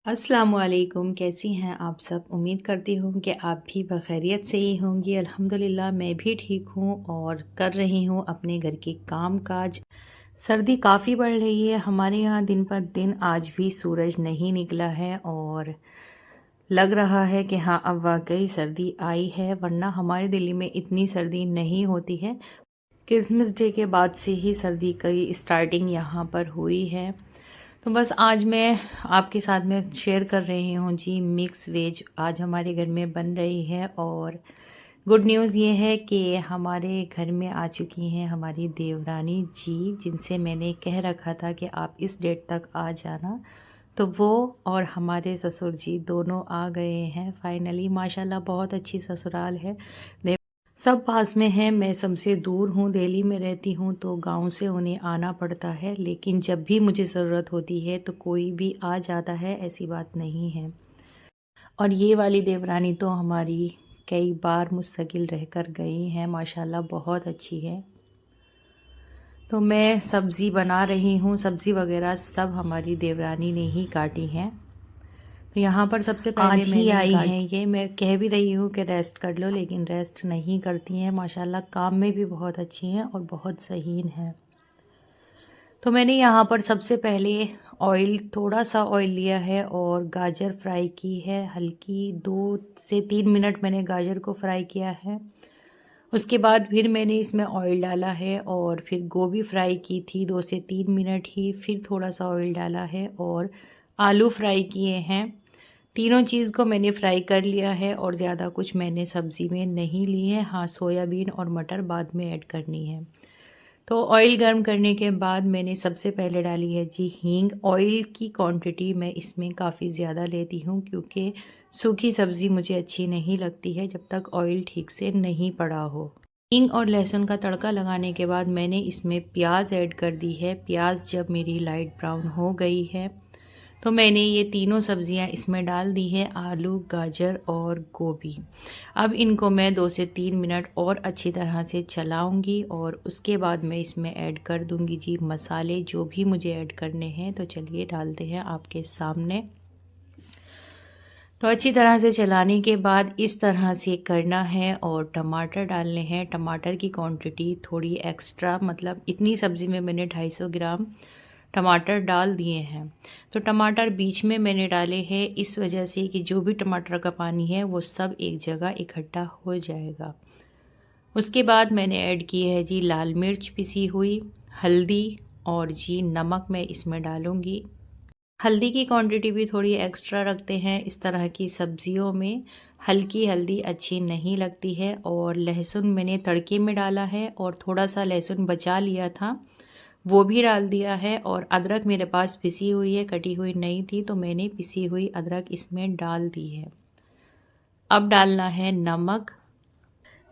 अस्सलामुअलैकुम, कैसी हैं आप सब। उम्मीद करती हूँ कि आप भी बखैरियत से ही होंगी। अल्हम्दुलिल्लाह मैं भी ठीक हूँ और कर रही हूँ अपने घर के काम काज। सर्दी काफ़ी बढ़ रही है हमारे यहाँ, दिन पर दिन आज भी सूरज नहीं निकला है और लग रहा है कि हाँ अब वाकई सर्दी आई है, वरना हमारे दिल्ली में इतनी सर्दी नहीं होती है। क्रिसमस डे के बाद से ही सर्दी की स्टार्टिंग यहाँ पर हुई है। तो बस आज मैं आपके साथ में शेयर कर रही हूँ जी, मिक्स वेज आज हमारे घर में बन रही है। और गुड न्यूज़ ये है कि हमारे घर में आ चुकी हैं हमारी देवरानी जी, जिनसे मैंने कह रखा था कि आप इस डेट तक आ जाना। तो वो और हमारे ससुर जी दोनों आ गए हैं फाइनली। माशाल्लाह बहुत अच्छी ससुराल है, सब पास में है। मैं सबसे दूर हूँ, दिल्ली में रहती हूँ, तो गांव से उन्हें आना पड़ता है, लेकिन जब भी मुझे ज़रूरत होती है तो कोई भी आ जाता है, ऐसी बात नहीं है। और ये वाली देवरानी तो हमारी कई बार मुस्तकिल रहकर गई हैं, माशाल्लाह बहुत अच्छी है। तो मैं सब्ज़ी बना रही हूँ, सब्ज़ी वगैरह सब हमारी देवरानी ने ही काटी हैं। तो यहाँ पर सबसे पहले आज ही आई हैं ये। मैं कह भी रही हूँ कि रेस्ट कर लो, लेकिन रेस्ट नहीं करती हैं। माशाल्लाह काम में भी बहुत अच्छी हैं और बहुत सहीन हैं। तो मैंने यहाँ पर सबसे पहले ऑयल, थोड़ा सा ऑयल लिया है और गाजर फ्राई की है हल्की। 2 से 3 मिनट मैंने गाजर को फ्राई किया है। उसके बाद फिर मैंने इसमें ऑयल डाला है और फिर गोभी फ्राई की थी 2 से 3 मिनट ही। फिर थोड़ा सा ऑयल डाला है और आलू फ्राई किए हैं। तीनों चीज़ को मैंने फ्राई कर लिया है और ज़्यादा कुछ मैंने सब्ज़ी में नहीं ली है। हाँ, सोयाबीन और मटर बाद में ऐड करनी है। तो ऑयल गर्म करने के बाद मैंने सबसे पहले डाली है जी हींग। ऑयल की क्वांटिटी मैं इसमें काफ़ी ज़्यादा लेती हूँ, क्योंकि सूखी सब्ज़ी मुझे अच्छी नहीं लगती है जब तक ऑयल ठीक से नहीं पड़ा हो। हींग और लहसुन का तड़का लगाने के बाद मैंने इसमें प्याज ऐड कर दी है। प्याज जब मेरी लाइट ब्राउन हो गई है तो मैंने ये तीनों सब्जियां इसमें डाल दी है, आलू, गाजर और गोभी। अब इनको मैं 2 से 3 मिनट और अच्छी तरह से चलाऊंगी और उसके बाद मैं इसमें ऐड कर दूंगी जी मसाले, जो भी मुझे ऐड करने हैं। तो चलिए डालते हैं आपके सामने। तो अच्छी तरह से चलाने के बाद इस तरह से करना है और टमाटर डालने हैं। टमाटर की क्वांटिटी थोड़ी एक्स्ट्रा, मतलब इतनी सब्ज़ी में मैंने 250 ग्राम टमाटर डाल दिए हैं। तो टमाटर बीच में मैंने डाले हैं इस वजह से कि जो भी टमाटर का पानी है वो सब एक जगह इकट्ठा हो जाएगा। उसके बाद मैंने ऐड की है जी लाल मिर्च पिसी हुई, हल्दी और जी नमक मैं इसमें डालूँगी। हल्दी की क्वांटिटी भी थोड़ी एक्स्ट्रा रखते हैं, इस तरह की सब्जियों में हल्की हल्दी अच्छी नहीं लगती है। और लहसुन मैंने तड़के में डाला है और थोड़ा सा लहसुन बचा लिया था, वो भी डाल दिया है। और अदरक मेरे पास पिसी हुई है, कटी हुई नहीं थी, तो मैंने पिसी हुई अदरक इसमें डाल दी है। अब डालना है नमक,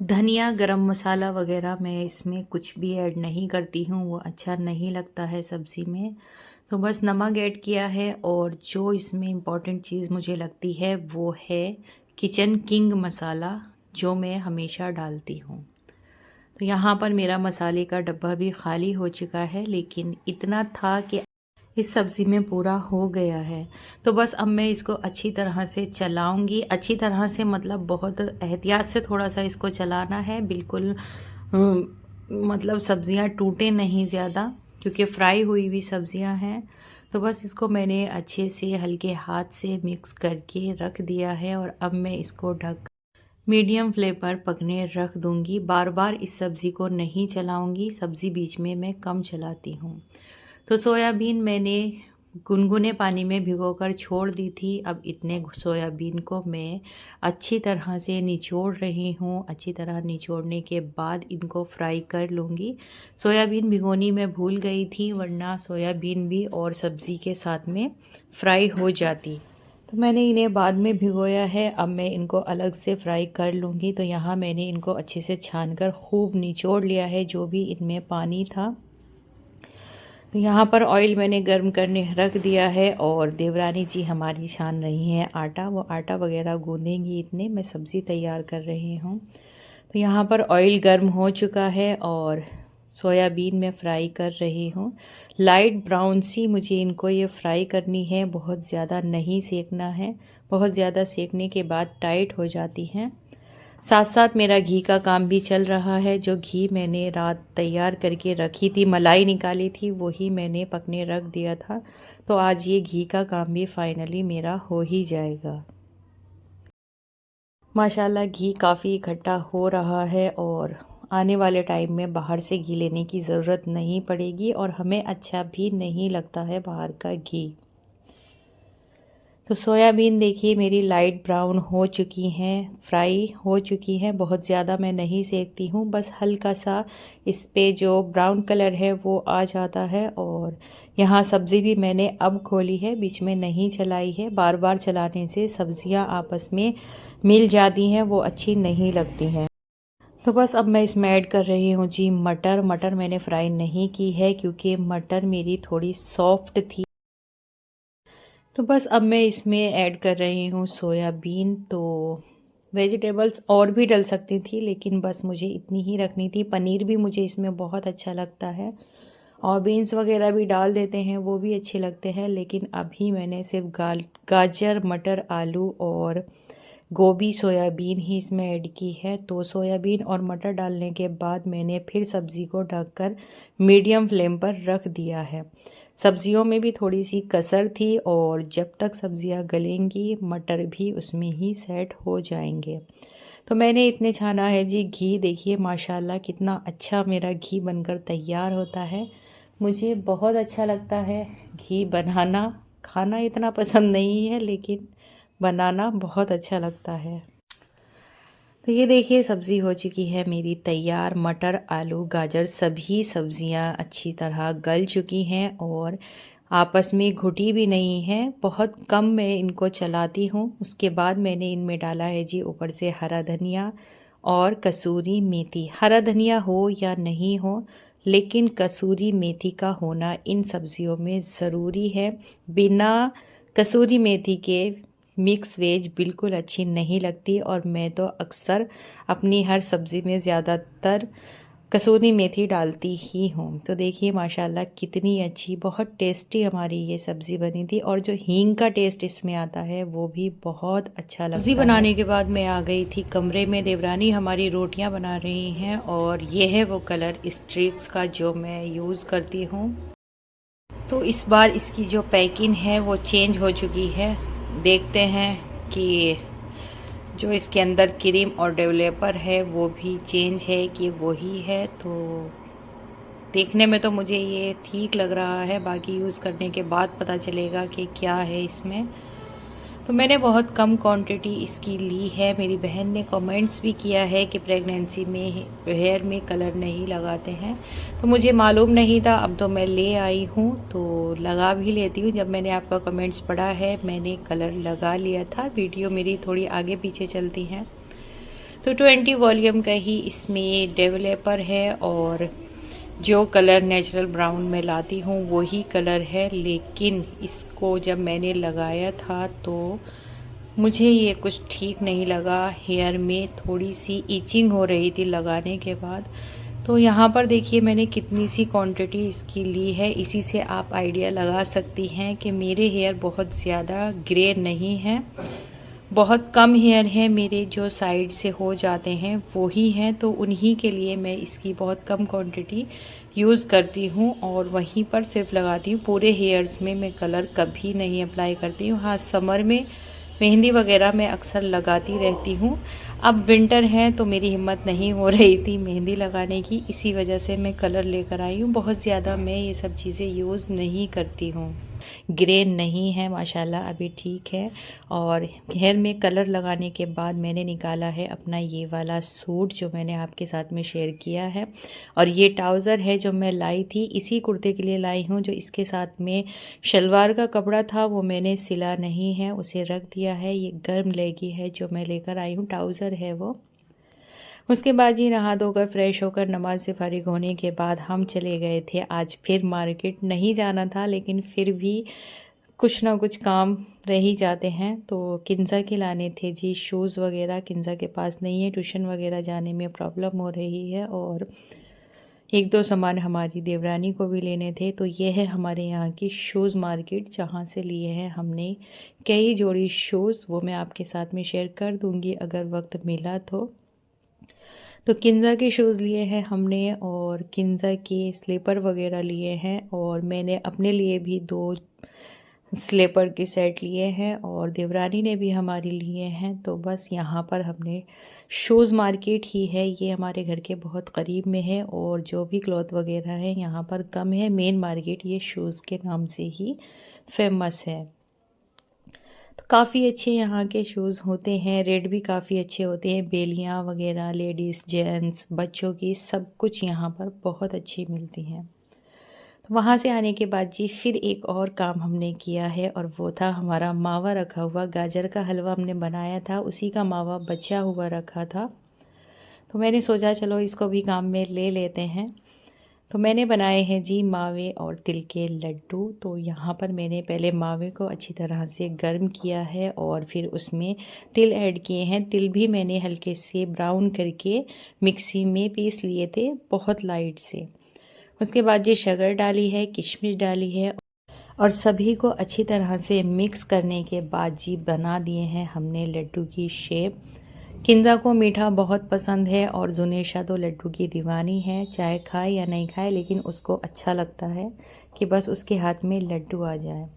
धनिया, गरम मसाला वगैरह मैं इसमें कुछ भी ऐड नहीं करती हूँ, वो अच्छा नहीं लगता है सब्ज़ी में। तो बस नमक ऐड किया है। और जो इसमें इम्पॉर्टेंट चीज़ मुझे लगती है वो है किचन किंग मसाला, जो मैं हमेशा डालती हूँ। तो यहाँ पर मेरा मसाले का डब्बा भी खाली हो चुका है, लेकिन इतना था कि इस सब्ज़ी में पूरा हो गया है। तो बस अब मैं इसको अच्छी तरह से चलाऊंगी। अच्छी तरह से मतलब बहुत एहतियात से थोड़ा सा इसको चलाना है, बिल्कुल मतलब सब्ज़ियाँ टूटे नहीं ज़्यादा, क्योंकि फ्राई हुई हुई सब्ज़ियाँ हैं। तो बस इसको मैंने अच्छे से हल्के हाथ से मिक्स करके रख दिया है और अब मैं इसको ढक मीडियम फ्लेम पर पकने रख दूंगी। बार बार इस सब्ज़ी को नहीं चलाऊंगी, सब्ज़ी बीच में मैं कम चलाती हूँ। तो सोयाबीन मैंने गुनगुने पानी में भिगोकर छोड़ दी थी। अब इतने सोयाबीन को मैं अच्छी तरह से निचोड़ रही हूँ। अच्छी तरह निचोड़ने के बाद इनको फ्राई कर लूँगी। सोयाबीन भिगोनी मैं भूल गई थी, वरना सोयाबीन भी और सब्ज़ी के साथ में फ्राई हो जाती। तो मैंने इन्हें बाद में भिगोया है, अब मैं इनको अलग से फ्राई कर लूँगी। तो यहाँ मैंने इनको अच्छे से छानकर खूब निचोड़ लिया है जो भी इनमें पानी था। तो यहाँ पर ऑयल मैंने गर्म करने रख दिया है और देवरानी जी हमारी छान रही हैं आटा। वो आटा वगैरह गूँधेंगी, इतने मैं सब्ज़ी तैयार कर रही हूँ। तो यहाँ पर ऑयल गर्म हो चुका है और सोयाबीन में फ़्राई कर रही हूँ। लाइट ब्राउन सी मुझे इनको ये फ़्राई करनी है, बहुत ज़्यादा नहीं सेकना है। बहुत ज़्यादा सेकने के बाद टाइट हो जाती हैं। साथ साथ मेरा घी का काम भी चल रहा है। जो घी मैंने रात तैयार करके रखी थी, मलाई निकाली थी, वही मैंने पकने रख दिया था। तो आज ये घी का काम भी फाइनली मेरा हो ही जाएगा। माशाल्लाह घी काफ़ी इकट्ठा हो रहा है और आने वाले टाइम में बाहर से घी लेने की ज़रूरत नहीं पड़ेगी और हमें अच्छा भी नहीं लगता है बाहर का घी। तो सोयाबीन देखिए मेरी लाइट ब्राउन हो चुकी हैं, फ्राई हो चुकी हैं। बहुत ज़्यादा मैं नहीं सेकती हूँ, बस हल्का सा इस पे जो ब्राउन कलर है वो आ जाता है। और यहाँ सब्ज़ी भी मैंने अब खोली है, बीच में नहीं चलाई है। बार बार चलाने से सब्ज़ियाँ आपस में मिल जाती हैं, वो अच्छी नहीं लगती हैं। तो बस अब मैं इसमें ऐड कर रही हूँ जी मटर। मटर मैंने फ्राई नहीं की है क्योंकि मटर मेरी थोड़ी सॉफ्ट थी। तो बस अब मैं इसमें ऐड कर रही हूँ सोयाबीन। तो वेजिटेबल्स और भी डल सकती थी, लेकिन बस मुझे इतनी ही रखनी थी। पनीर भी मुझे इसमें बहुत अच्छा लगता है और बीन्स वगैरह भी डाल देते हैं, वो भी अच्छे लगते हैं। लेकिन अभी मैंने सिर्फ गाजर, मटर, आलू और गोभी, सोयाबीन ही इसमें ऐड की है। तो सोयाबीन और मटर डालने के बाद मैंने फिर सब्ज़ी को ढककर मीडियम फ्लेम पर रख दिया है। सब्जियों में भी थोड़ी सी कसर थी और जब तक सब्जियां गलेंगी मटर भी उसमें ही सेट हो जाएंगे। तो मैंने इतने छाना है जी घी। देखिए माशाल्लाह कितना अच्छा मेरा घी बनकर तैयार होता है। मुझे बहुत अच्छा लगता है घी बनाना। खाना इतना पसंद नहीं है, लेकिन बनाना बहुत अच्छा लगता है। तो ये देखिए सब्ज़ी हो चुकी है मेरी तैयार। मटर, आलू, गाजर सभी सब्ज़ियाँ अच्छी तरह गल चुकी हैं और आपस में घुटी भी नहीं हैं। बहुत कम मैं इनको चलाती हूँ। उसके बाद मैंने इनमें डाला है जी ऊपर से हरा धनिया और कसूरी मेथी। हरा धनिया हो या नहीं हो, लेकिन कसूरी मेथी का होना इन सब्ज़ियों में ज़रूरी है। बिना कसूरी मेथी के मिक्स वेज बिल्कुल अच्छी नहीं लगती और मैं तो अक्सर अपनी हर सब्ज़ी में ज़्यादातर कसूरी मेथी डालती ही हूँ। तो देखिए माशाल्लाह कितनी अच्छी, बहुत टेस्टी हमारी ये सब्ज़ी बनी थी और जो हींग का टेस्ट इसमें आता है वो भी बहुत अच्छा लगता है। सब्ज़ी बनाने के बाद मैं आ गई थी कमरे में। देवरानी हमारी रोटियाँ बना रही हैं और ये है वो कलर स्ट्रिक्स का जो मैं यूज़ करती हूँ। तो इस बार इसकी जो पैकिंग है वो चेंज हो चुकी है। देखते हैं कि जो इसके अंदर क्रीम और डेवलपर है वो भी चेंज है कि वही है। तो देखने में तो मुझे ये ठीक लग रहा है, बाकी यूज़ करने के बाद पता चलेगा कि क्या है इसमें। तो मैंने बहुत कम क्वांटिटी इसकी ली है। मेरी बहन ने कमेंट्स भी किया है कि प्रेगनेंसी में हेयर में कलर नहीं लगाते हैं, तो मुझे मालूम नहीं था। अब तो मैं ले आई हूँ तो लगा भी लेती हूँ। जब मैंने आपका कमेंट्स पढ़ा है मैंने कलर लगा लिया था। वीडियो मेरी थोड़ी आगे पीछे चलती हैं। तो 20 वॉल्यूम का ही इसमें डेवलपर है और जो कलर नेचुरल ब्राउन में लाती हूँ वही कलर है। लेकिन इसको जब मैंने लगाया था तो मुझे ये कुछ ठीक नहीं लगा। हेयर में थोड़ी सी ईचिंग हो रही थी लगाने के बाद। तो यहाँ पर देखिए मैंने कितनी सी क्वांटिटी इसकी ली है। इसी से आप आइडिया लगा सकती हैं कि मेरे हेयर बहुत ज़्यादा ग्रे नहीं हैं। बहुत कम हेयर हैं मेरे जो साइड से हो जाते हैं वो ही हैं। तो उन्हीं के लिए मैं इसकी बहुत कम क्वांटिटी यूज़ करती हूँ और वहीं पर सिर्फ लगाती हूँ। पूरे हेयर्स में मैं कलर कभी नहीं अप्लाई करती हूँ। हाँ, समर में मेहंदी वगैरह मैं अक्सर लगाती रहती हूँ। अब विंटर है तो मेरी हिम्मत नहीं हो रही थी मेहंदी लगाने की, इसी वजह से मैं कलर लेकर आई हूँ। बहुत ज़्यादा मैं ये सब चीज़ें यूज़ नहीं करती हूँ। ग्रे नहीं है माशाल्लाह, अभी ठीक है। और हेयर में कलर लगाने के बाद मैंने निकाला है अपना ये वाला सूट जो मैंने आपके साथ में शेयर किया है। और ये ट्राउज़र है जो मैं लाई थी, इसी कुर्ते के लिए लाई हूँ। जो इसके साथ में शलवार का कपड़ा था वो मैंने सिला नहीं है, उसे रख दिया है। ये गर्म लेगी है जो मैं लेकर आई हूँ, ट्राउज़र है वो। उसके बाद जी नहा धोकर फ्रेश होकर नमाज से फारिग होने के बाद हम चले गए थे आज फिर मार्केट। नहीं जाना था लेकिन फिर भी कुछ ना कुछ काम रह ही जाते हैं। तो किन्जा के लाने थे जी शूज़ वगैरह। किन्जा के पास नहीं है, ट्यूशन वगैरह जाने में प्रॉब्लम हो रही है और एक दो सामान हमारी देवरानी को भी लेने थे। तो ये है हमारे यहाँ की शूज़ मार्केट, जहाँ से लिए हैं हमने कई जोड़ी शूज़, वो मैं आपके साथ में शेयर कर दूँगी अगर वक्त मिला तो किंजा के शूज़ लिए हैं हमने और किंजा के स्लीपर वगैरह लिए हैं, और मैंने अपने लिए भी 2 स्लीपर के सेट लिए हैं और देवरानी ने भी हमारी लिए हैं। तो बस यहाँ पर हमने शूज़ मार्केट ही है, ये हमारे घर के बहुत करीब में है और जो भी क्लॉथ वगैरह है यहाँ पर कम है। मेन मार्केट ये शूज़ के नाम से ही फेमस है। तो काफ़ी अच्छे यहाँ के शूज़ होते हैं, रेट भी काफ़ी अच्छे होते हैं। बेलियाँ वगैरह लेडीज़ जेंट्स बच्चों की सब कुछ यहाँ पर बहुत अच्छी मिलती हैं। तो वहाँ से आने के बाद जी फिर एक और काम हमने किया है, और वो था हमारा मावा रखा हुआ। गाजर का हलवा हमने बनाया था, उसी का मावा बचा हुआ रखा था। तो मैंने सोचा चलो इसको भी काम में ले लेते हैं। तो मैंने बनाए हैं जी मावे और तिल के लड्डू। तो यहाँ पर मैंने पहले मावे को अच्छी तरह से गर्म किया है और फिर उसमें तिल ऐड किए हैं। तिल भी मैंने हल्के से ब्राउन करके मिक्सी में पीस लिए थे, बहुत लाइट से। उसके बाद ये शक्कर डाली है, किशमिश डाली है और सभी को अच्छी तरह से मिक्स करने के बाद जी बना दिए हैं हमने लड्डू की शेप। किंजा को मीठा बहुत पसंद है और जुनेशा तो लड्डू की दीवानी है, चाहे खाए या नहीं खाए लेकिन उसको अच्छा लगता है कि बस उसके हाथ में लड्डू आ जाए।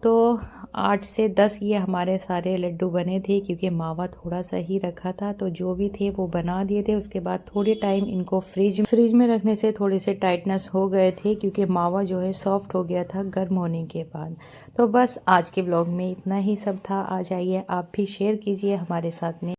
तो 8 से 10 ये हमारे सारे लड्डू बने थे, क्योंकि मावा थोड़ा सा ही रखा था। तो जो भी थे वो बना दिए थे। उसके बाद थोड़े टाइम इनको फ्रिज में रखने से थोड़े से टाइटनेस हो गए थे, क्योंकि मावा जो है सॉफ्ट हो गया था गर्म होने के बाद। तो बस आज के ब्लॉग में इतना ही सब था। आ जाइए आप भी शेयर कीजिए हमारे साथ में।